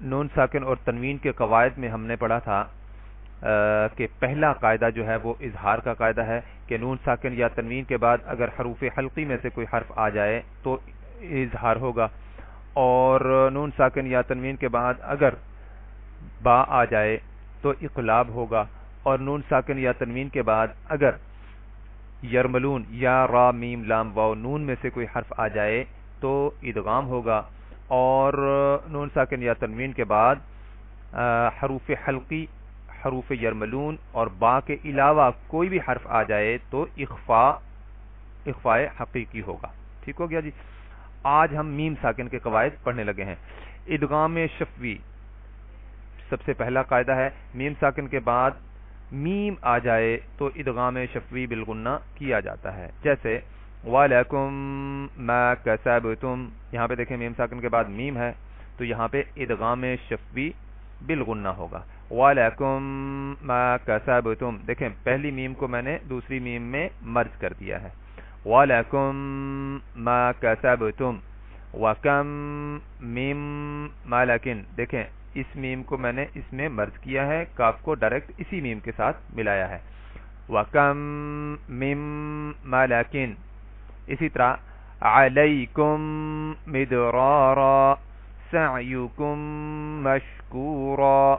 نون ساکن اور تنوین کے قواعد میں ہم نے پڑھا تھا کہ پہلا قاعدہ جو ہے وہ اظہار کا قاعدہ ہے کہ نون ساکن یا تنوین کے بعد اگر حروف حلقی میں سے کوئی حرف آ جائے تو اظہار ہوگا، اور نون ساکن یا تنوین کے بعد اگر با آ جائے تو اقلاب ہوگا، اور نون ساکن یا تنوین کے بعد اگر یرملون یا را میم لام واو نون میں سے کوئی حرف آ جائے تو ادغام ہوگا، اور نون ساکن یا تنوین کے بعد حروف حلقی، حروف یرملون اور با کے علاوہ کوئی بھی حرف آ جائے تو اخفاء حقیقی ہوگا۔ ٹھیک ہو گیا جی۔ آج ہم میم ساکن کے قواعد پڑھنے لگے ہیں۔ ادغام شفوی سب سے پہلا قاعدہ ہے، میم ساکن کے بعد میم آ جائے تو ادغام شفوی بالغنہ کیا جاتا ہے، جیسے وَلَكُمْ مَا كَسَبْتُمْ، یہاں پہ دیکھیں میم ساکن کے بعد میم ہے تو یہاں پہ ادغام شفوی بالغنہ ہوگا۔ وَلَكُمْ مَا كَسَبْتُمْ، دیکھیں پہلی میم کو میں نے دوسری میم میں مرج کر دیا ہے۔ وَلَكُمْ مَا كَسَبْتُمْ وَكَمْ مِن مَلَكٍ، دیکھیں اس میم کو میں نے اس میں مرج کیا ہے، کاف کو ڈائریکٹ اسی میم کے ساتھ ملایا ہے۔ وَكَمْ مِن مَلَكٍ، اسی طرح عَلَيْكُمْ مِدْرَارًا سَعْيُكُمْ مَشْكُورًا۔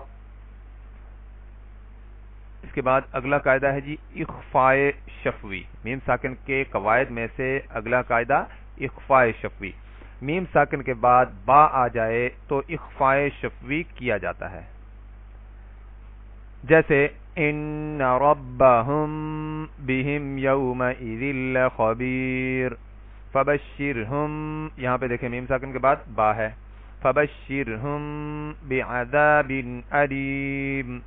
اس کے بعد اگلا قاعدہ ہے جی اخفاء شفوی۔ میم ساکن کے قواعد میں سے اگلا قاعدہ اخفاء شفوی، میم ساکن کے بعد با آ جائے تو اخفاء شفوی کیا جاتا ہے، جیسے ان ربهم بهم یومئذ لخبیر، فبشرهم، یہاں پہ دیکھیں میم ساکن کے بعد با ہے، فبشرهم بعذاب علیم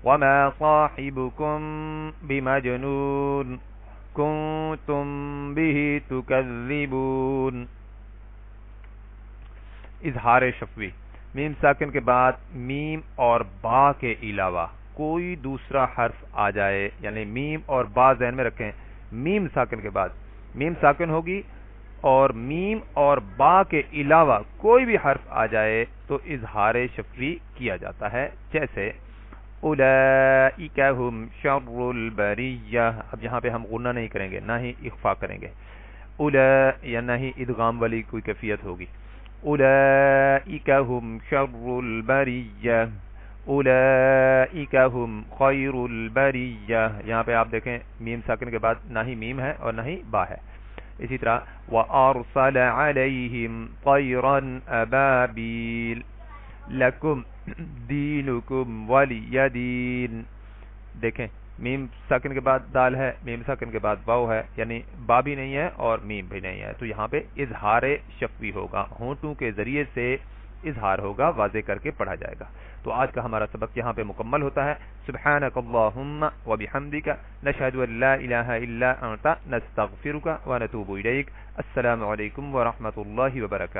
وما صاحبكم بمجنون کنتم به تکذبون۔ اظہار شفوی، میم ساکن کے بعد میم اور با کے علاوہ کوئی دوسرا حرف آ جائے، یعنی میم اور با ذہن میں رکھیں، میم ساکن کے بعد میم ساکن ہوگی اور میم اور با کے علاوہ کوئی بھی حرف آ جائے تو اظہار شفوی کیا جاتا ہے، جیسے اولئک هم شر البریہ، اب یہاں پہ ہم غنہ نہیں کریں گے نہ ہی اخفا کریں گے، یا نہ ہی ادغام والی کوئی کیفیت ہوگی۔ اولئک هم شر البریہ اولئک هم خیر البریہ، یہاں پہ آپ دیکھیں میم ساکن کے بعد نہ ہی میم ہے اور نہ ہی با ہے۔ اسی طرح وَأَرْسَلَ عَلَيْهِمْ طَيْرًا أَبَابِيلَ لَكُمْ دِينُكُمْ وَلِيَ دِينِ، دیکھیں میم ساکن کے بعد دال ہے، میم ساکن کے بعد واو ہے، یعنی با بھی نہیں ہے اور میم بھی نہیں ہے، تو یہاں پہ اظہار شفوی ہوگا، ہونٹوں کے ذریعے سے اظہار ہوگا، واضح کر کے پڑھا جائے گا۔ تو آج کا ہمارا سبق یہاں پہ مکمل ہوتا ہے۔ سبحانک اللہم وبحمدک نشہد ان لا الہ الا انت نستغفرک ونتوب الیک۔ السلام علیکم ورحمۃ اللہ وبرکاتہ۔